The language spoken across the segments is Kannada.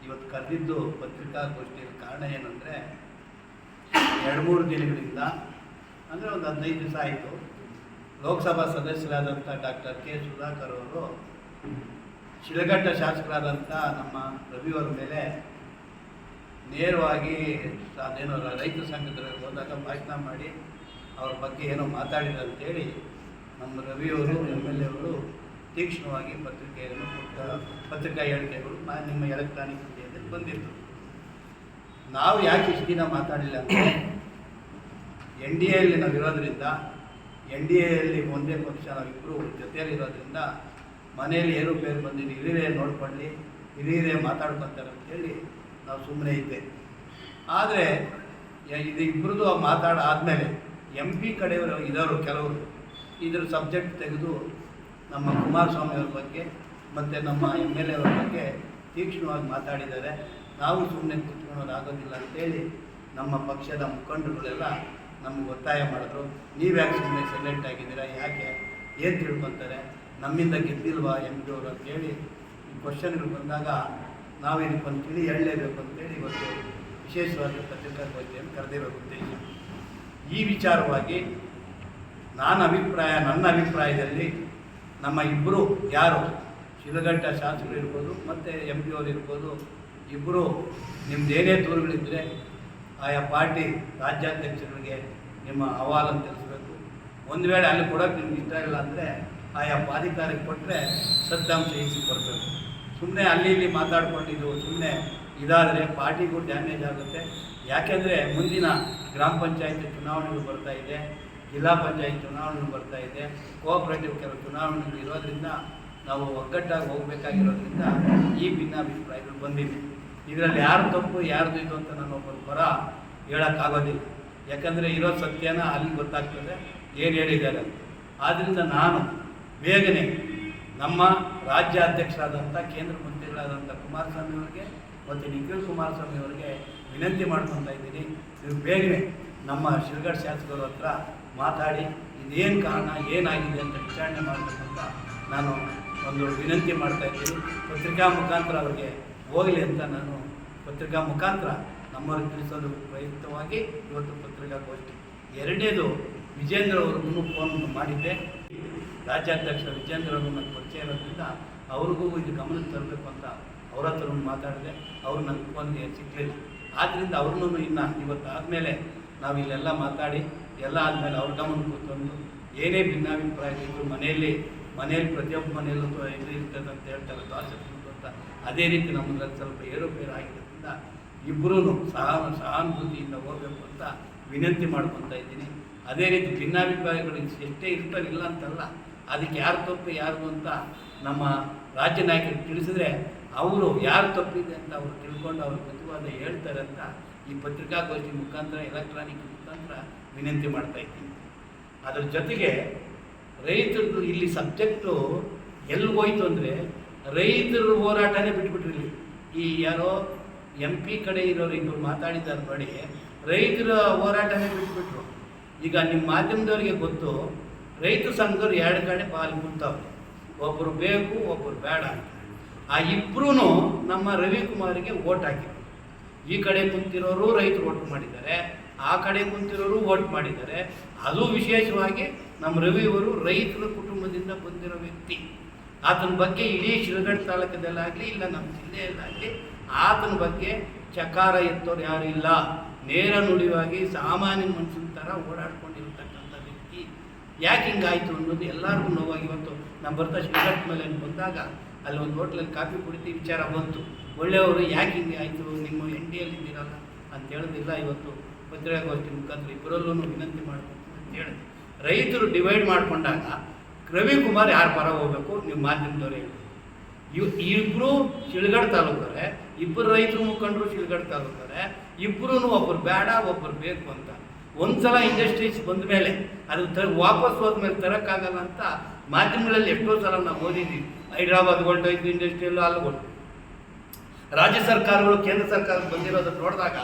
ಇವತ್ತು ಕರೆದಿದ್ದು ಪತ್ರಿಕಾಗೋಷ್ಠಿಯ ಕಾರಣ ಏನಂದರೆ 2-3 ದಿನಗಳಿಂದ ಅಂದರೆ ಒಂದು 15 ದಿವಸ ಆಯಿತು ಲೋಕಸಭಾ ಸದಸ್ಯರಾದಂಥ ಡಾಕ್ಟರ್ ಕೆ ಸುಧಾಕರ್ ಅವರು ಶಿಳಘಟ್ಟ ಶಾಸಕರಾದಂಥ ನಮ್ಮ ರವಿಯವರ ಮೇಲೆ ನೇರವಾಗಿ ಅದೇನೋ ರೈತ ಸಂಘದಲ್ಲಿ ಹೋದಾಗ ಭಾಷಣ ಮಾಡಿ ಅವ್ರ ಬಗ್ಗೆ ಏನೋ ಮಾತಾಡಿದ್ರು ಅಂತೇಳಿ ನಮ್ಮ ರವಿಯವರು MLA ಅವರು ತೀಕ್ಷ್ಣವಾಗಿ ಪತ್ರಿಕಾ ಹೇಳಿಕೆಗಳು ನಿಮ್ಮ ಎಲೆಕ್ಟ್ರಾನಿಕ್ ಮೀಡಿಯಾದಲ್ಲಿ ಬಂದಿತ್ತು. ನಾವು ಯಾಕೆ ಇಷ್ಟು ದಿನ ಮಾತಾಡಿಲ್ಲ ಅಂದರೆ NDAಯಲ್ಲಿ ನಾವಿರೋದ್ರಿಂದ NDAಯಲ್ಲಿ ಒಂದೇ ಪಕ್ಷ ನಾವಿಬ್ಬರು ಜೊತೆಯಲ್ಲಿರೋದ್ರಿಂದ ಮನೆಯಲ್ಲಿ ಏರುಪೇರು ಬಂದಿದ್ದು ಹಿರಿಯರೇ ನೋಡ್ಕೊಳ್ಳಿ, ಹಿರಿಯರೇ ಮಾತಾಡ್ಕೊತಾರೆ ಅಂತೇಳಿ ನಾವು ಸುಮ್ಮನೆ ಇದ್ದೆ. ಆದರೆ ಇದು ಇಬ್ಬರದು ಮಾತಾಡಾದಮೇಲೆ MP ಕಡೆಯವರು ಇರೋರು ಕೆಲವರು ಇದ್ರ ಸಬ್ಜೆಕ್ಟ್ ತೆಗೆದು ನಮ್ಮ ಕುಮಾರಸ್ವಾಮಿ ಅವ್ರ ಬಗ್ಗೆ ಮತ್ತು ನಮ್ಮ MLA ಅವ್ರ ಬಗ್ಗೆ ತೀಕ್ಷ್ಣವಾಗಿ ಮಾತಾಡಿದ್ದಾರೆ. ನಾವು ಸುಮ್ಮನೆ ಕೂತ್ಕೊಳ್ಳೋದಾಗೋದಿಲ್ಲ ಅಂತೇಳಿ ನಮ್ಮ ಪಕ್ಷದ ಮುಖಂಡರುಗಳೆಲ್ಲ ನಮ್ಗೆ ಒತ್ತಾಯ ಮಾಡಿದ್ರು. ನೀವ್ಯಾಕೆ ಸುಮ್ಮನೆ ಸೈಲೆಂಟ್ ಆಗಿದ್ದೀರಾ, ಯಾಕೆ ಏನು ತಿಳ್ಕೊತಾರೆ, ನಮ್ಮಿಂದ ಗೆದ್ದಿಲ್ವಾ MP ಅವರು ಅಂತೇಳಿ ಈ ಕ್ವಶನ್ಗಳು ಬಂದಾಗ ನಾವು ಇದಕ್ಕೊಂದು ತಿಳಿ ಹೇಳಲೇಬೇಕು ಅಂತೇಳಿ ಇವತ್ತು ವಿಶೇಷವಾದ ಪತ್ರಿಕಾಗೋಷ್ಠಿಯನ್ನು ಕರೆದಿರೋ ಉದ್ದೇಶ. ಈ ವಿಚಾರವಾಗಿ ನನ್ನ ಅಭಿಪ್ರಾಯದಲ್ಲಿ ನಮ್ಮ ಇಬ್ಬರು ಯಾರು ಶಿಳಘಟ್ಟ ಶಾಸಕರು ಇರ್ಬೋದು ಮತ್ತು MP ಅವರು ಇರ್ಬೋದು, ಇಬ್ಬರು ನಿಮ್ಮದೇನೇ ದೂರುಗಳಿದ್ದರೆ ಆಯಾ ಪಾರ್ಟಿ ರಾಜ್ಯಾಧ್ಯಕ್ಷರಿಗೆ ನಿಮ್ಮ ಅಹವಾಲನ್ನು ತಿಳಿಸ್ಬೇಕು. ಒಂದು ವೇಳೆ ಅಲ್ಲಿ ಕೊಡೋಕ್ಕೆ ನಿಮ್ಗೆ ಇಷ್ಟ ಇಲ್ಲ ಅಂದರೆ ಆಯಾ ಪ್ರಾಧಿಕಾರಕ್ಕೆ ಕೊಟ್ಟರೆ ಸತ್ಯಾಂಶ ಈಸಿ ಕೊಡಬೇಕು. ಸುಮ್ಮನೆ ಅಲ್ಲಿ ಇಲ್ಲಿ ಮಾತಾಡ್ಕೊಂಡಿದ್ದು ಸುಮ್ಮನೆ ಇದಾದರೆ ಪಾರ್ಟಿಗೂ ಡ್ಯಾಮೇಜ್ ಆಗುತ್ತೆ. ಯಾಕೆಂದರೆ ಮುಂದಿನ ಗ್ರಾಮ ಪಂಚಾಯತ್ ಚುನಾವಣೆಗಳು ಬರ್ತಾಯಿದೆ, ಜಿಲ್ಲಾ ಪಂಚಾಯತ್ ಚುನಾವಣೆಗಳು ಬರ್ತಾಯಿದೆ, ಕೋಆಪರೇಟಿವ್ ಕೆಲವು ಚುನಾವಣೆಗಳು ಇರೋದರಿಂದ ನಾವು ಒಗ್ಗಟ್ಟಾಗಿ ಹೋಗಬೇಕಾಗಿರೋದ್ರಿಂದ ಈ ಭಿನ್ನಾಭಿಪ್ರಾಯಗಳು ಬಂದಿದೆ. ಇದರಲ್ಲಿ ಯಾರು ತಪ್ಪು ಯಾರ್ದು ಇದು ಅಂತ ನಾನು ಒಬ್ಬರು ಪರ ಹೇಳೋಕ್ಕಾಗೋದಿಲ್ಲ. ಯಾಕಂದರೆ ಇರೋ ಸತ್ಯನ ಅಲ್ಲಿ ಗೊತ್ತಾಗ್ತದೆ ಏನು ಹೇಳಿದ್ದಾರೆ. ಆದ್ದರಿಂದ ನಾನು ಬೇಗನೆ ನಮ್ಮ ರಾಜ್ಯಾಧ್ಯಕ್ಷರಾದಂಥ ಕೇಂದ್ರ ಮಂತ್ರಿಗಳಾದಂಥ ಕುಮಾರಸ್ವಾಮಿ ಅವರಿಗೆ ಮತ್ತು ನಿಖಿಲ್ ಕುಮಾರಸ್ವಾಮಿ ಅವರಿಗೆ ವಿನಂತಿ ಮಾಡ್ಕೊತಾ ಇದ್ದೀನಿ, ನೀವು ಬೇಗನೆ ನಮ್ಮ ಶಿಳಘಟ್ಟ ಶಾಸಕರ ಹತ್ರ ಮಾತಾಡಿ ಇದೇನು ಕಾರಣ ಏನಾಗಿದೆ ಅಂತ ವಿಚಾರಣೆ ಮಾಡಬೇಕಂತ ನಾನು ಒಂದು ವಿನಂತಿ ಮಾಡ್ತಾಯಿದ್ದೀನಿ. ಪತ್ರಿಕಾ ಮುಖಾಂತರ ಅವರಿಗೆ ಹೋಗಲಿ ಅಂತ ನಾನು ಪತ್ರಿಕಾ ಮುಖಾಂತರ ನಮ್ಮವ್ರಿಗೆ ತಿಳಿಸೋದು ಪ್ರಯುಕ್ತವಾಗಿ ಇವತ್ತು ಪತ್ರಿಕಾಗೋಷ್ಠಿ. ಎರಡನೇದು ವಿಜೇಂದ್ರ ಅವ್ರಿಗೂ ಫೋನ್ ಮಾಡಿದ್ದೆ. ರಾಜ್ಯಾಧ್ಯಕ್ಷ ವಿಜೇಂದ್ರ ಅವರು ನನಗೆ ಪರಿಚಯ ಇರೋದ್ರಿಂದ ಅವ್ರಿಗೂ ಇದು ಗಮನಕ್ಕೆ ತರಬೇಕು ಅಂತ ಅವ್ರ ಹತ್ರ ಮಾತಾಡಿದೆ. ಅವರು ನನಗೆ ಫೋನ್ಗೆ ಸಿಕ್ಕಲಿಲ್ಲ. ಆದ್ದರಿಂದ ಅವ್ರನ್ನೂ ಇನ್ನು ಇವತ್ತು ಆದಮೇಲೆ ನಾವು ಇಲ್ಲೆಲ್ಲ ಮಾತಾಡಿ ಎಲ್ಲ ಆದಮೇಲೆ ಅವ್ರ ಗಮನಕ್ಕೆ ತಂದು ಏನೇ ಭಿನ್ನಾಭಿಪ್ರಾಯಗಳಿದ್ರು ಮನೆಯಲ್ಲಿ ಪ್ರತಿಯೊಬ್ಬ ಮನೆಯಲ್ಲೂ ಇದು ಇರ್ತದೆ ಅಂತ ಹೇಳ್ತಾರೆ ದ್ವಾಸಕ್ಕಿಂತ ಅಂತ. ಅದೇ ರೀತಿ ನಮ್ಮದ್ರಲ್ಲಿ ಸ್ವಲ್ಪ ಏರುಪೇರು ಆಗಿರೋದ್ರಿಂದ ಇಬ್ಬರೂ ಸಹಾನುಭೂತಿಯಿಂದ ಹೋಗಬೇಕು ಅಂತ ವಿನಂತಿ ಮಾಡ್ಕೊತಾ ಇದ್ದೀನಿ. ಅದೇ ರೀತಿ ಭಿನ್ನಾಭಿಪ್ರಾಯಗಳು ಎಷ್ಟೇ ಇರ್ತವಿಲ್ಲ ಅಂತಲ್ಲ, ಅದಕ್ಕೆ ಯಾರು ತಪ್ಪು ಯಾರ್ದು ಅಂತ ನಮ್ಮ ರಾಜ್ಯ ನಾಯಕರಿಗೆ ತಿಳಿಸಿದ್ರೆ ಅವರು ಯಾರು ತಪ್ಪಿದೆ ಅಂತ ಅವರು ತಿಳ್ಕೊಂಡು ಅವ್ರ ಪ್ರತಿವಾದ ಹೇಳ್ತಾರೆ ಅಂತ ಈ ಪತ್ರಿಕಾಗೋಷ್ಠಿ ಮುಖಾಂತರ ಎಲೆಕ್ಟ್ರಾನಿಕ್ ಮುಖಾಂತರ ವಿನಂತಿ ಮಾಡ್ತಾ ಇದ್ದೀನಿ. ಅದರ ಜೊತೆಗೆ ರೈತರದ್ದು ಇಲ್ಲಿ ಸಬ್ಜೆಕ್ಟು ಎಲ್ಲಿ ಹೋಯ್ತು ಅಂದರೆ ರೈತರ ಹೋರಾಟನೇ ಬಿಟ್ಬಿಟ್ರಿಲ್ಲಿ. ಈ ಯಾರೋ MP ಕಡೆ ಇರೋರು ಇಬ್ಬರು ಮಾತಾಡಿದ್ದಾರೆ ನೋಡಿ, ರೈತರ ಹೋರಾಟನೇ ಬಿಟ್ಬಿಟ್ರು. ಈಗ ನಿಮ್ಮ ಮಾಧ್ಯಮದವ್ರಿಗೆ ಗೊತ್ತು, ರೈತ ಸಂಘದವ್ರು 2 ಕಡೆ ಪಾಲು ಕುಂತವ್ರೆ, ಒಬ್ಬರು ಬೇಕು ಒಬ್ಬರು ಬೇಡ ಅಂತ. ಆ ಇಬ್ಬರೂ ನಮ್ಮ ರವಿಕುಮಾರಿಗೆ ಓಟ್ ಹಾಕಿದ್ರು. ಈ ಕಡೆ ಕುಂತಿರೋರು ರೈತರು ಓಟ್ ಮಾಡಿದ್ದಾರೆ, ಆ ಕಡೆ ಕುಂತಿರೋರು ಓಟ್ ಮಾಡಿದ್ದಾರೆ. ಅದು ವಿಶೇಷವಾಗಿ ನಮ್ಮ ರವಿಯವರು ರೈತರ ಕುಟುಂಬದಿಂದ ಬಂದಿರೋ ವ್ಯಕ್ತಿ. ಆತನ ಬಗ್ಗೆ ಇಡೀ ಶಿಳಘಟ್ಟ ತಾಲೂಕದಲ್ಲಾಗಲಿ ಇಲ್ಲ ನಮ್ಮ ಜಿಲ್ಲೆಯಲ್ಲಾಗಲಿ ಆತನ ಬಗ್ಗೆ ಚಕಾರ ಎತ್ತೋರು ಯಾರು ಇಲ್ಲ. ನೇರ ನುಡಿವಾಗಿ ಸಾಮಾನ್ಯ ಮನುಷ್ಯನ ಥರ ಓಡಾಡ್ಕೊಂಡಿರ್ತಕ್ಕಂಥ ವ್ಯಕ್ತಿ. ಯಾಕೆ ಹಿಂಗಾಯಿತು ಅನ್ನೋದು ಎಲ್ಲರಿಗೂ ನೋವಾಗಿ ಇವತ್ತು ನಮ್ಮ ಬರ್ತಾ ಶಿಳಘಟ್ಟ ಮೇಲೆ ಬಂದಾಗ ಅಲ್ಲಿ ಒಂದು ಹೋಟ್ಲಲ್ಲಿ ಕಾಫಿ ಕುಡಿದು ವಿಚಾರ ಬಂತು. ಒಳ್ಳೆಯವರು ಯಾಕೆ ಹಿಂಗೆ ಆಯಿತು, ನಿಮ್ಮ NDAಯಲ್ಲಿ ಇದ್ದೀರಲ್ಲ ಅಂತ ಹೇಳೋದಿಲ್ಲ. ಇವತ್ತು ಪತ್ರಿಕಾಗೋಷ್ಠಿ ಮುಖಾಂತರ ಇಬ್ಬರಲ್ಲೂ ವಿನಂತಿ ಮಾಡಬೇಕು ಅಂತ ಹೇಳಿದೆ. ರೈತರು ಡಿವೈಡ್ ಮಾಡಿಕೊಂಡಾಗ ರವಿಕುಮಾರ್ ಯಾರು ಪರ ಹೋಗಬೇಕು ನೀವು ಮಾಧ್ಯಮದವ್ರು ಹೇಳಿ. ಇಬ್ಬರು ಶಿಳಘಟ್ಟ ತಾಲೂಕರೆ, ಇಬ್ಬರು ರೈತರು ಮುಖಂಡರು ಶಿಳಘಟ್ಟ ತಾಲೂಕರೆ, ಇಬ್ಬರೂ ಒಬ್ಬರು ಬೇಡ ಒಬ್ಬರು ಬೇಕು ಅಂತ. ಒಂದು ಸಲ ಇಂಡಸ್ಟ್ರೀಸ್ ಬಂದ ಮೇಲೆ ಅದು ವಾಪಸ್ ಹೋದ್ಮೇಲೆ ತರೋಕ್ಕಾಗಲ್ಲ ಅಂತ ಮಾಧ್ಯಮಗಳಲ್ಲಿ ಎಷ್ಟೋ ಸಲ ನಾವು ಓದಿದ್ದೀವಿ. ಹೈದ್ರಾಬಾದ್ ಹೊರಟೋಯ್ತು ಇಂಡಸ್ಟ್ರಿಯಲ್ಲೂ ಅಲ್ಲಿಗೊಂಡು ರಾಜ್ಯ ಸರ್ಕಾರಗಳು ಕೇಂದ್ರ ಸರ್ಕಾರ ಬಂದಿರೋದನ್ನು ನೋಡಿದಾಗ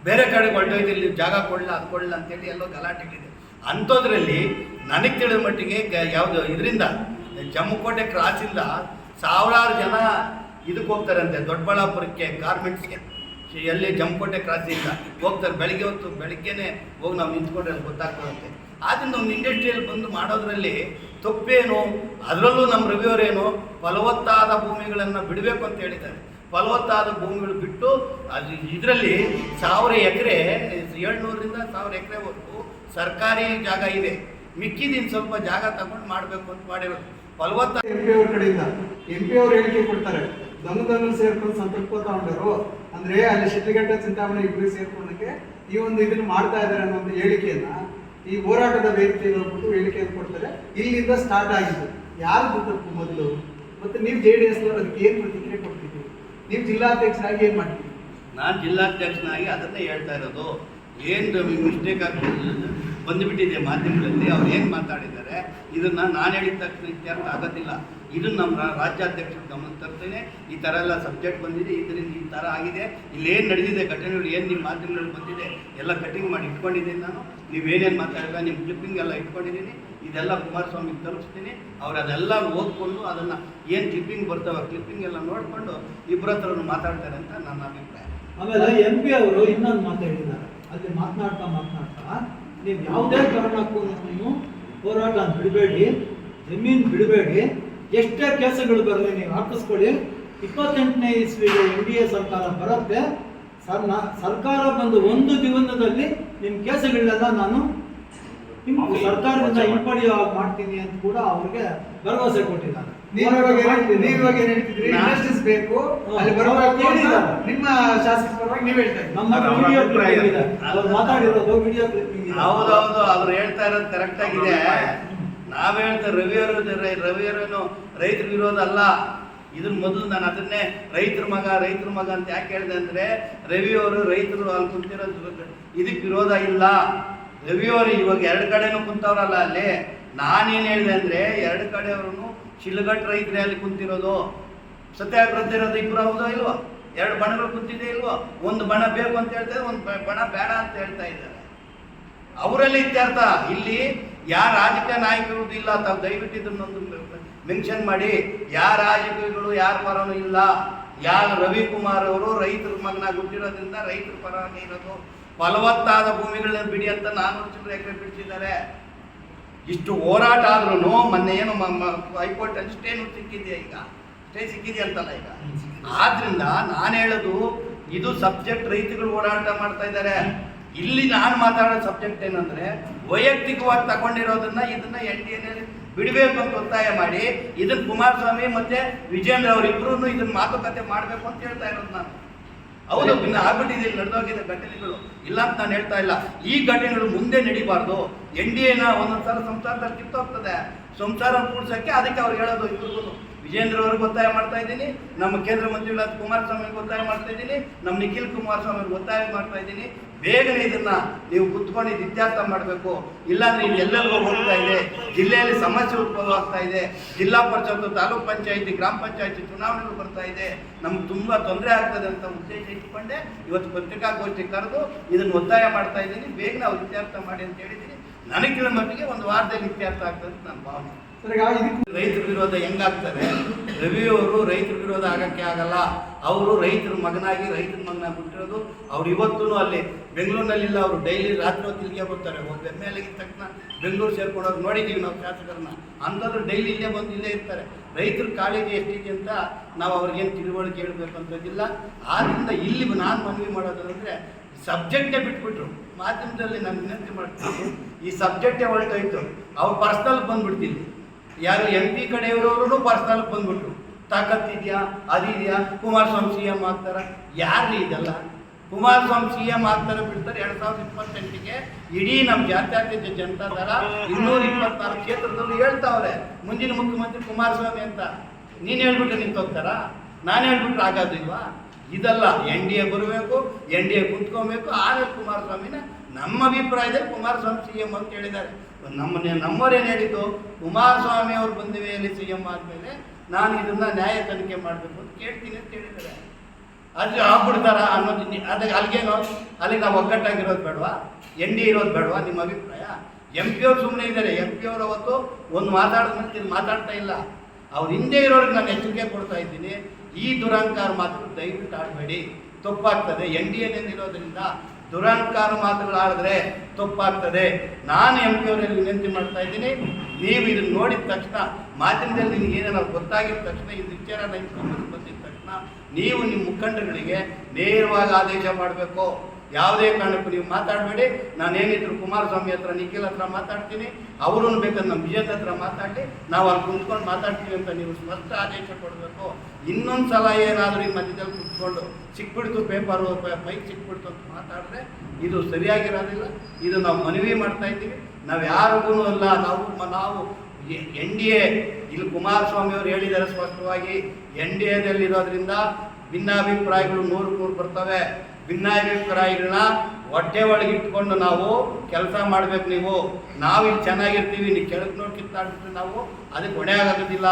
ಬೇರೆ ಕಡೆಗೆ ಹೊರಟೋಯ್ತು, ಇಲ್ಲಿ ಜಾಗ ಕೊಡಲ್ಲ ಅದು ಕೊಡಲ್ಲ ಅಂತೇಳಿ ಎಲ್ಲೋ ಗಲಾಟೆಗಳಿದೆ. ಅಂಥದ್ರಲ್ಲಿ ನನಗೆ ತಿಳಿದ ಮಟ್ಟಿಗೆ ಯಾವುದು ಇದರಿಂದ ಜಮ್ಮುಕೋಟೆ ಕ್ರಾಸಿಂದ ಸಾವಿರಾರು ಜನ ಇದಕ್ಕೆ ಹೋಗ್ತಾರಂತೆ ದೊಡ್ಡಬಳ್ಳಾಪುರಕ್ಕೆ ಗಾರ್ಮೆಂಟ್ಸ್ಗೆ, ಎಲ್ಲಿ ಜಂಕೋಟೆ ಕ್ರಾಸಿಂದ ಹೋಗ್ತಾರೆ. ಬೆಳಗ್ಗೆ ಹೊತ್ತು ಬೆಳಗ್ಗೆನೇ ಹೋಗಿ ನಾವು ನಿಂತ್ಕೊಂಡ್ರೆ ಅಲ್ಲಿ ಗೊತ್ತಾಗ್ತದಂತೆ. ಆದ್ದರಿಂದ ಒಂದು ಇಂಡಸ್ಟ್ರಿಯಲ್ಲಿ ಬಂದು ಮಾಡೋದ್ರಲ್ಲಿ ತಪ್ಪೇನು? ಅದರಲ್ಲೂ ನಮ್ಮ ರವಿಯವರೇನು ಫಲವತ್ತಾದ ಭೂಮಿಗಳನ್ನು ಬಿಡಬೇಕು ಅಂತ ಹೇಳಿದ್ದಾರೆ. ಫಲವತ್ತಾದ ಭೂಮಿಗಳು ಬಿಟ್ಟು ಅದು ಇದರಲ್ಲಿ 1000 ಎಕರೆ 700ರಿಂದ 1000 ಎಕರೆವರೆಗೂ ಸರ್ಕಾರಿ ಜಾಗ ಇದೆ. ಮಿಕ್ಕಿದಿನ ಸ್ವಲ್ಪ ಜಾಗ ತಗೊಂಡು ಮಾಡಬೇಕು ಅಂತ ಮಾಡಿರೋದು. ಫಲವತ್ತಾದ MP ಅವ್ರ ಕಡೆಯಿಂದ MP ಅವರು ಹೇಳಿಕೆ ಕೊಡ್ತಾರೆ, ದೊಂಗದನ್ನು ಸೇರ್ಕೊಂಡು ಸಂತರ್ಪ ತಗೊಂಡರು ಅಂದ್ರೆ ಅಲ್ಲಿ ಶಿಡ್ಲಘಟ್ಟ ಚಿಂತಾಮಣಿ ಇಬ್ಬರು ಸೇರ್ಕೊಂಡಕ್ಕೆ ಈ ಒಂದು ಇದನ್ನು ಮಾಡ್ತಾ ಇದ್ದಾರೆ ಅನ್ನೋ ಒಂದು ಹೇಳಿಕೆಯನ್ನ ಈ ಹೋರಾಟದ ವೇದಿಕೆ ನೋಡ್ಬಿಟ್ಟು ಹೇಳಿಕೆಯನ್ನು ಕೊಡ್ತಾರೆ. ಇಲ್ಲಿಂದ ಸ್ಟಾರ್ಟ್ ಆಗಿದ್ದು ಯಾರು ತಪ್ಪು ಮೊದಲು? ಮತ್ತೆ ನೀವು JDS ನವರು ಅದಕ್ಕೆ ಏನು ಪ್ರತಿಕ್ರಿಯೆ ಕೊಡ್ತಿದ್ದೀವಿ? ನೀವು ಜಿಲ್ಲಾಧ್ಯಕ್ಷರಾಗಿ ಏನು ಮಾಡ್ತೀವಿ? ನಾನು ಜಿಲ್ಲಾಧ್ಯಕ್ಷನಾಗಿ ಅದನ್ನೇ ಹೇಳ್ತಾ ಇರೋದು. ಏನು ಮಿಸ್ಟೇಕ್ ಬಂದುಬಿಟ್ಟಿದೆ ಮಾಧ್ಯಮಗಳಲ್ಲಿ, ಅವ್ರು ಏನು ಮಾತಾಡಿದ್ದಾರೆ ಇದನ್ನು ನಾನು ಹೇಳಿದ ತಕ್ಷಣ ಇತ್ಯರ್ಥ ಆಗೋದಿಲ್ಲ. ಇದನ್ನು ನಮ್ಮ ರಾಜ್ಯಾಧ್ಯಕ್ಷರು ಗಮನ ತರ್ತೇನೆ. ಈ ಥರ ಎಲ್ಲ ಸಬ್ಜೆಕ್ಟ್ ಬಂದಿದೆ, ಇದರಿಂದ ಈ ಥರ ಆಗಿದೆ, ಇಲ್ಲೇನು ನಡೆದಿದೆ ಘಟನೆಗಳು ಏನು ನಿಮ್ಮ ಮಾಧ್ಯಮಗಳಲ್ಲಿ ಬಂದಿದೆ ಎಲ್ಲ ಕಟಿಂಗ್ ಮಾಡಿ ಇಟ್ಕೊಂಡಿದ್ದೀನಿ. ನಾನು ನೀವೇನೇನು ಮಾತಾಡಿಲ್ಲ ನಿಮ್ಮ ಕ್ಲಿಪ್ಪಿಂಗ್ ಎಲ್ಲ ಇಟ್ಕೊಂಡಿದ್ದೀನಿ. ಇದೆಲ್ಲ ಕುಮಾರಸ್ವಾಮಿಗೆ ತಲುಪಿಸ್ತೀನಿ. ಅವ್ರು ಅದೆಲ್ಲ ಓದ್ಕೊಂಡು ಅದನ್ನು ಏನು ಕ್ಲಿಪ್ಪಿಂಗ್ ಬರ್ತವೆ ಕ್ಲಿಪ್ಪಿಂಗ್ ಎಲ್ಲ ನೋಡಿಕೊಂಡು ಇಬ್ಬರ ಹತ್ರನೂ ಮಾತಾಡ್ತಾರೆ ಅಂತ ನನ್ನ ಅಭಿಪ್ರಾಯ. ಆಮೇಲೆ MP ಅವರು ಇನ್ನೊಂದು ಮಾತಾಡಿದ್ದಾರೆ, ಅಲ್ಲಿ ಮಾತನಾಡ್ತಾ ನೀವು ಯಾವುದೇ ಕಾರಣಕ್ಕೂ ನೀವು ಹೋರಾಟ ಬಿಡಬೇಡಿ, ಜಮೀನು ಬಿಡಬೇಡಿ, ಎಷ್ಟೇ ಕೇಸುಗಳು ಬರಲಿ ನೀವು ಹಾಕಿಸ್ಕೊಳ್ಳಿ. 28ನೇ ಇಸ್ವಿಗೆ NDA ಸರ್ಕಾರ ಬರುತ್ತೆ. ಸರ್ಕಾರ ಬಂದು ಒಂದು ದಿನದಲ್ಲಿ ನಿಮ್ಮ ಕೇಸುಗಳನ್ನೆಲ್ಲ ನಾನು ನಿಮ್ಮ ಸರ್ಕಾರದಿಂದ ಹಿಂಪಡೆಯುವ ಮಾಡ್ತೀನಿ ಅಂತ ಕೂಡ ಅವ್ರಿಗೆ ಭರವಸೆ ಕೊಟ್ಟಿದ್ದಾರೆ. ನಿಮ್ಮ ಶಾಸಕ ಪರವಾಗಿ ನೀವು ಹೇಳ್ತಾ ಇದ್ದೀರಿ. ನಮ್ಮ ವಿಡಿಯೋ ಕ್ಲಿಪ್ಪಿಂಗ್ ಇದೆ, ಅವ್ರು ಮಾತಾಡಿರೋದು ವಿಡಿಯೋ ಕ್ಲಿಪ್ಪಿಂಗ್ ಇದೆ. ಹೌದೌದು, ಅವ್ರು ಹೇಳ್ತಾ ಇರೋದು ಕರೆಕ್ಟ್ ಆಗಿದೆ. ನಾವ್ ಹೇಳ್ತಾರೆ ರವಿಯವರೇನು ರೈತರ ವಿರೋಧ ಅಲ್ಲ. ಇದನ್ನ ಮೊದಲು ನಾನು ಅದನ್ನೇ ರೈತರ ಮಗ ಅಂತ ಯಾಕೆ ಹೇಳಿದೆ ಅಂದ್ರೆ, ರವಿಯವರು ರೈತರು ಅಲ್ಲಿ ಕುಂತಿರೋದು ಇದಕ್ಕೆ ವಿರೋಧ ಇಲ್ಲ. ರವಿಯವರು ಇವಾಗ 2 ಕಡೆನೂ ಕುಂತವ್ರಲ್ಲ ಅಲ್ಲಿ. ನಾನೇನು ಹೇಳಿದೆ ಅಂದ್ರೆ 2 ಕಡೆಯವ್ರು ಶಿಲ್ಘಟ್ಟ ರೈತರೇ ಅಲ್ಲಿ ಕುಂತಿರೋದು. ಸತ್ಯಾಗ್ರಹ ಇರೋದು ಇಬ್ಬರು ಹೌದೋ ಇಲ್ವೋ? 2 ಬಣಗಳು ಕುಂತಿದೆ ಇಲ್ವೋ? ಒಂದು ಬಣ ಬೇಕು ಅಂತ ಹೇಳ್ತಾರೆ, ಒಂದು ಬಣ ಬೇಡ ಅಂತ ಹೇಳ್ತಾ ಇದ್ದಾರೆ. ಅವರಲ್ಲಿ ಇತ್ಯರ್ಥ. ಇಲ್ಲಿ ಯಾರ ರಾಜಕೀಯ ನಾಯಕರು ಇಲ್ಲ. ತಾವು ದಯವಿಟ್ಟು ಇದನ್ನೊಂದು ಮೆನ್ಷನ್ ಮಾಡಿ. ಯಾರ ರಾಜಕೀಯಗಳು ಯಾರ ಪರನೂ ಇಲ್ಲ. ಯಾರು ರವಿಕುಮಾರ್ ಅವರು ರೈತರ ಮಗನಾಗಿ ಹುಟ್ಟಿರೋದ್ರಿಂದ ರೈತರ ಪರವಾಗಿ ಇರೋದು. ಫಲವತ್ತಾದ ಭೂಮಿಗಳನ್ನ ಬಿಡಿ ಅಂತ 400 ಎಕರೆ ಬಿಡಿಸಿದ್ದಾರೆ. ಇಷ್ಟು ಹೋರಾಟ ಆದ್ರೂ ಮೊನ್ನೆ ಏನು ಹೈಕೋರ್ಟ್ ಅಲ್ಲಿ ಸ್ಟೇನು ಸಿಕ್ಕಿದೆಯಾ? ಈಗ ಸ್ಟೇ ಸಿಕ್ಕಿದೆ ಅಂತಲ್ಲ ಈಗ. ಆದ್ರಿಂದ ನಾನು ಹೇಳೋದು ಇದು ಸಬ್ಜೆಕ್ಟ್ ರೈತಗಳು ಓಡಾಟ ಮಾಡ್ತಾ ಇದ್ದಾರೆ. ಇಲ್ಲಿ ನಾನು ಮಾತಾಡೋ ಸಬ್ಜೆಕ್ಟ್ ಏನಂದ್ರೆ ವೈಯಕ್ತಿಕವಾಗಿ ತಗೊಂಡಿರೋದನ್ನ ಇದನ್ನ NDAನಲ್ಲಿ ಬಿಡಬೇಕು ಅಂತ ಒತ್ತಾಯ ಮಾಡಿ ಇದನ್ನ ಕುಮಾರಸ್ವಾಮಿ ಮತ್ತೆ ವಿಜೇಂದ್ರ ಅವರಿಬ್ರು ಇದನ್ನ ಮಾತುಕತೆ ಮಾಡಬೇಕು ಅಂತ ಹೇಳ್ತಾ ಇರೋದು ನಾನು. ಹೌದು, ಇನ್ನು ಆಗ್ಬಿಟ್ಟಿದೆ, ನಡೆದೋಗಿದೆ ಘಟನೆಗಳು, ಇಲ್ಲ ಅಂತ ನಾನು ಹೇಳ್ತಾ ಇಲ್ಲ. ಈ ಘಟನೆಗಳು ಮುಂದೆ ನಡಿಬಾರ್ದು. NDAನ ಒಂದೊಂದ್ಸಲ ಸಂಸಾರದಲ್ಲಿ ಕಿತ್ತೋಗ್ತದೆ. ಸಂಸಾರ ಕೂಡ್ಸಕ್ಕೆ ಅದಕ್ಕೆ ಅವ್ರು ಹೇಳೋದು ಇಬ್ರಿಗೂ. ವಿಜೇಂದ್ರ ಅವ್ರಿಗೆ ಒತ್ತಾಯ ಮಾಡ್ತಾ ಇದ್ದೀನಿ, ನಮ್ಮ ಕೇಂದ್ರ ಮಂತ್ರಿಗಳಾದ ಕುಮಾರಸ್ವಾಮಿಗೆ ಒತ್ತಾಯ ಮಾಡ್ತಾ ಇದ್ದೀನಿ, ನಮ್ಮ ನಿಖಿಲ್ ಕುಮಾರಸ್ವಾಮಿಗೆ ಒತ್ತಾಯ ಮಾಡ್ತಾ ಇದ್ದೀನಿ. ಬೇಗನೆ ಇದನ್ನ ನೀವು ಕುತ್ಕೊಂಡು ಇದು ಇತ್ಯರ್ಥ ಮಾಡಬೇಕು. ಇಲ್ಲಾಂದ್ರೆ ಇದು ಎಲ್ಲರಿಗೂ ಹೋಗ್ತಾ ಇದೆ. ಜಿಲ್ಲೆಯಲ್ಲಿ ಸಮಸ್ಯೆ ಉತ್ಪನ್ನ ಆಗ್ತಾ ಇದೆ. ಜಿಲ್ಲಾ ಪರಿಷತ್ತು, ತಾಲೂಕ್ ಪಂಚಾಯತಿ, ಗ್ರಾಮ ಪಂಚಾಯತಿ ಚುನಾವಣೆಗಳು ಬರ್ತಾ ಇದೆ. ನಮ್ಗೆ ತುಂಬ ತೊಂದರೆ ಆಗ್ತದೆ ಅಂತ ಉದ್ದೇಶ ಇಟ್ಕೊಂಡೆ ಇವತ್ತು ಪತ್ರಿಕಾಗೋಷ್ಠಿ ಕರೆದು ಇದನ್ನು ಒತ್ತಾಯ ಮಾಡ್ತಾ ಇದ್ದೀನಿ. ಬೇಗನೆ ಅವ್ರು ಇತ್ಯರ್ಥ ಮಾಡಿ ಅಂತ ಹೇಳಿದ್ದೀನಿ. ನನಗಿನ ಮಟ್ಟಿಗೆ 1 ವಾರದಲ್ಲಿ ಇತ್ಯರ್ಥ ಆಗ್ತದೆ ಅಂತ ನನ್ನ ಭಾವನೆ. ರೈತರ ವಿರೋಧ ಹೆಂಗಾಗ್ತದೆ? ರವಿಯವರು ರೈತರ ವಿರೋಧ ಆಗಕ್ಕೆ ಆಗಲ್ಲ. ಅವರು ರೈತರ ಮಗನಾಗಿ ಬಿಟ್ಟಿರೋದು. ಅವ್ರು ಇವತ್ತೂ ಅಲ್ಲಿ ಬೆಂಗಳೂರಿನಲ್ಲಿಲ್ಲ. ಅವರು ಡೈಲಿ ರಾತ್ರಿ ಹೊತ್ತು ಇಲ್ಲಿಗೆ ಬರ್ತಾರೆ. MLA ತಕ್ಷಣ ಬೆಂಗಳೂರು ಸೇರ್ಕೊಂಡವ್ರು ನೋಡಿದ್ದೀವಿ ನಾವು ಶಾಸಕರನ್ನ. ಅಂಥವ್ರು ಡೈಲಿ ಇಲ್ಲೇ ಬಂದು ಇಲ್ಲೇ ಇರ್ತಾರೆ. ರೈತರ ಕಾಳಜಿ ಎಷ್ಟಿದೆ ಅಂತ ನಾವು ಅವ್ರಿಗೇನು ತಿಳುವಳಿಕೆ ಹೇಳ್ಬೇಕು ಅಂತದಿಲ್ಲ. ಆದ್ದರಿಂದ ಇಲ್ಲಿ ನಾನು ಮನವಿ ಮಾಡೋದಂದ್ರೆ ಸಬ್ಜೆಕ್ಟೇ ಬಿಟ್ಬಿಟ್ರು. ಮಾಧ್ಯಮದಲ್ಲಿ ನಾನು ವಿನಂತಿ ಮಾಡ್ತೀನಿ, ಈ ಸಬ್ಜೆಕ್ಟೇ ಹೊರಟೋಯ್ತು. ಅವ್ರು ಪರ್ಸ್ನಲ್ ಬಂದ್ಬಿಡ್ತೀನಿ. ಯಾರು MP ಕಡೆಯವರವರು ಪರ್ಸ್ನಲ್ ಬಂದ್ಬಿಟ್ರು. ತಾಕತ್ತಿದೆಯಾ, ಅದಿದೆಯಾ, ಕುಮಾರಸ್ವಾಮಿ CM ಆಗ್ತಾರೆ? ಯಾರು ಇದೆಲ್ಲ? ಕುಮಾರಸ್ವಾಮಿ CM ಆಗ್ತಾರೆ ಬಿಡ್ತಾರೆ. 2028ಗೆ ಇಡೀ ನಮ್ಮ ಜಾತ್ಯತೀತ ಜನತಾ ದಳ 224 ಕ್ಷೇತ್ರದಲ್ಲೂ ಹೇಳ್ತಾವ್ರೆ ಮುಂದಿನ ಮುಖ್ಯಮಂತ್ರಿ ಕುಮಾರಸ್ವಾಮಿ ಅಂತ. ನೀನು ಹೇಳ್ಬಿಟ್ಟು ನಿಂತೋಗ್ತಾರಾ? ನಾನು ಹೇಳ್ಬಿಟ್ರೆ ಆಗೋದಿಲ್ವಾ? ಇದಲ್ಲ, NDA ಬರಬೇಕು, NDA ಕುಂತ್ಕೊಬೇಕು. ಆಮೇಲೆ ಕುಮಾರಸ್ವಾಮಿನ ನಮ್ಮ ಅಭಿಪ್ರಾಯದಲ್ಲಿ ಕುಮಾರಸ್ವಾಮಿ CM ಅಂತ ಹೇಳಿದ್ದಾರೆ. ನಮ್ಮವರೇನು ಹೇಳಿದ್ದು, ಕುಮಾರಸ್ವಾಮಿ ಅವ್ರು ಬಂದ ಮೇಲೆ CM ಆದಮೇಲೆ ನಾನು ಇದನ್ನ ನ್ಯಾಯ ತನಿಖೆ ಮಾಡಬೇಕು ಅಂತ ಕೇಳ್ತೀನಿ ಅಂತ ಹೇಳಿದ್ದಾರೆ. ಅದು ಆಗ್ಬಿಡ್ತಾರ ಅನ್ನೋದು ಅದಕ್ಕೆ ಅಲ್ಲಿಗೆ ನಾವು ಒಗ್ಗಟ್ಟಾಗಿರೋದು ಬೇಡವಾ? NDA ಇರೋದು ಬೇಡವಾ? ನಿಮ್ಮ ಅಭಿಪ್ರಾಯ? MP ಅವ್ರು ಸುಮ್ಮನೆ ಇದ್ದಾರೆ. MP ಅವರು ಅವತ್ತು ಒಂದು ಮಾತಾಡಿದ ಮಾತಾಡ್ತಾ ಇಲ್ಲ. ಅವ್ರು ಹಿಂದೆ ಇರೋರಿಗೆ ನಾನು ಎಚ್ಚರಿಕೆ ಕೊಡ್ತಾ ಇದ್ದೀನಿ. ಈ ದುರಹಂಕಾರ ಮಾತ್ರ ದಯವಿಟ್ಟು ಆಡಬೇಡಿ, ತಪ್ಪಾಗ್ತದೆ. NDAನಲ್ಲಿರೋದ್ರಿಂದ ದುರಹಂಕಾರ ಮಾತುಗಳಾಡಿದ್ರೆ ತಪ್ಪಾಗ್ತದೆ. ನಾನು MP ಅವರಲ್ಲಿ ವಿನಂತಿ ಮಾಡ್ತಾ ಇದ್ದೀನಿ, ನೀವು ಇದನ್ನು ನೋಡಿದ ತಕ್ಷಣ ಮಾಧ್ಯಮದಲ್ಲಿ ನಿಮಗೆ ಏನಾದ್ರು ಗೊತ್ತಾಗಿದ ತಕ್ಷಣ ಇದು ವಿಚಾರ ಬಂದಿದ ತಕ್ಷಣ ನೀವು ನಿಮ್ಮ ಮುಖಂಡರುಗಳಿಗೆ ನೇರವಾಗಿ ಆದೇಶ ಮಾಡಬೇಕು. ಯಾವುದೇ ಕಾರಣಕ್ಕೂ ನೀವು ಮಾತಾಡಬೇಡಿ. ನಾನೇನಿದ್ರು ಕುಮಾರಸ್ವಾಮಿ ಹತ್ರ, ನಿಖಿಲ್ ಹತ್ರ ಮಾತಾಡ್ತೀನಿ, ಅವರು ಬೇಕಾದ್ರೆ ನಮ್ಮ ಬಿಜೆಪಿ ಹತ್ರ ಮಾತಾಡಿ, ನಾವು ಅಲ್ಲಿ ಕುಂತ್ಕೊಂಡು ಮಾತಾಡ್ತೀವಿ ಅಂತ ನೀವು ಸ್ಪಷ್ಟ ಆದೇಶ ಕೊಡಬೇಕು. ಇನ್ನೊಂದು ಸಲ ಏನಾದರೂ ಈ ಮಧ್ಯದಲ್ಲಿ ಕುತ್ಕೊಂಡು ಸಿಕ್ಬಿಡ್ತು ಪೇಪರು ಬೈಕ್ ಸಿಕ್ಬಿಡ್ತು ಅಂತ ಮಾತಾಡಿದ್ರೆ ಇದು ಸರಿಯಾಗಿರೋದಿಲ್ಲ. ಇದು ನಾವು ಮನವಿ ಮಾಡ್ತಾ ಇದ್ದೀವಿ. ನಾವು ಯಾರಿಗೂ ಅಲ್ಲ, ನಾವು NDA ಇಲ್ಲಿ ಕುಮಾರಸ್ವಾಮಿ ಅವರು ಹೇಳಿದ್ದಾರೆ ಸ್ಪಷ್ಟವಾಗಿ, NDAದಲ್ಲಿರೋದ್ರಿಂದ ಭಿನ್ನಾಭಿಪ್ರಾಯಗಳು 100 ಬರ್ತವೆ. ಭಿನ್ನಾಭಿಪ್ರಾಯಗಳನ್ನ ಹೊಟ್ಟೆ ಒಳಗೆ ಇಟ್ಕೊಂಡು ನಾವು ಕೆಲಸ ಮಾಡಬೇಕು. ನಾವು ಇಲ್ಲಿ ಚೆನ್ನಾಗಿರ್ತೀವಿ, ನೀವು ಕೆಳಗೆ ನೋಡಿ ಕಿತ್ತಾಡ್ಬಿಟ್ರೆ ನಾವು ಅದಕ್ಕೆ ಹೊಣೆ ಆಗೋದಿಲ್ಲ.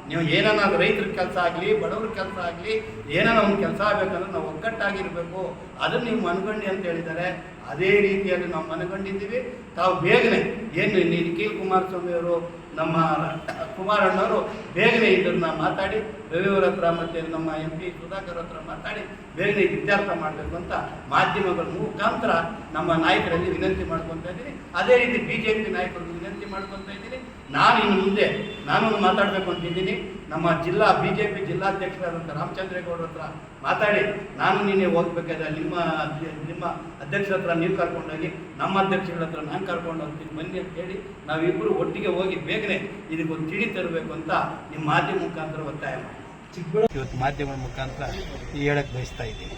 ನೀವು ಏನಾನ ರೈತರ ಕೆಲಸ ಆಗಲಿ, ಬಡವ್ರ ಕೆಲಸ ಆಗಲಿ, ಏನಾನ ಒಂದು ಕೆಲಸ ಆಗಬೇಕಂದ್ರೆ ನಾವು ಒಗ್ಗಟ್ಟಾಗಿರಬೇಕು. ಅದನ್ನು ನೀವು ಮನಗಂಡಿ ಅಂತ ಹೇಳಿದ್ದಾರೆ. ಅದೇ ರೀತಿಯಲ್ಲಿ ನಾವು ಮನಗಂಡಿದ್ದೀವಿ. ತಾವು ಬೇಗನೆ ಏನು ನಿಖಿಲ್ ಕುಮಾರಸ್ವಾಮಿ ಅವರು, ನಮ್ಮ ಕುಮಾರಣ್ಣವರು ಬೇಗನೆ ಇದನ್ನು ಮಾತಾಡಿ ರವಿಯವರ ಹತ್ರ ಮತ್ತು ನಮ್ಮ MP ಸುಧಾಕರ್ ಹತ್ರ ಮಾತಾಡಿ ಬೇಗನೆ ಇತ್ಯರ್ಥ ಮಾಡಬೇಕು ಅಂತ ಮಾಧ್ಯಮಗಳ ಮುಖಾಂತರ ನಮ್ಮ ನಾಯಕರಲ್ಲಿ ವಿನಂತಿ ಮಾಡ್ಕೊತಾ ಇದ್ದೀನಿ. ಅದೇ ರೀತಿ BJP ನಾಯಕರಿಗೆ ವಿನಂತಿ ಮಾಡ್ಕೊತಾ ಇದ್ದೀನಿ. ನಾನು ಇನ್ನು ಮುಂದೆ ನಾನು ಮಾತಾಡಬೇಕು ಅಂತಿದ್ದೀನಿ. ನಮ್ಮ BJP ಜಿಲ್ಲಾಧ್ಯಕ್ಷರಾದಂಥ ರಾಮಚಂದ್ರೇಗೌಡರ ಹತ್ರ ಮಾತಾಡಿ, ನಾನು ನಿನ್ನೆ ಹೋಗ್ಬೇಕಾದ್ರೆ ನಿಮ್ಮ ಅಧ್ಯಕ್ಷರ ಹತ್ರ ನೀವು ಕರ್ಕೊಂಡೋಗಿ, ನಮ್ಮ ಅಧ್ಯಕ್ಷಗಳ ಹತ್ರ ನಾನು ಕರ್ಕೊಂಡು ಹೋಗ್ತೀನಿ ಬನ್ನಿ ಅಂತ ಹೇಳಿ ನಾವಿಬ್ಬರು ಒಟ್ಟಿಗೆ ಹೋಗಿ ಬೇಗನೆ ಇದಕ್ಕೊಂದು ತಿಳಿ ತರಬೇಕು ಅಂತ ನಿಮ್ಮ ಮಾಧ್ಯಮ ಮುಖಾಂತರ ಒತ್ತಾಯ ಮಾಡಿ ಇವತ್ತು ಮಾಧ್ಯಮಗಳ ಮುಖಾಂತರ ಹೇಳಕ್ಕೆ ಬಯಸ್ತಾ ಇದ್ದೀನಿ.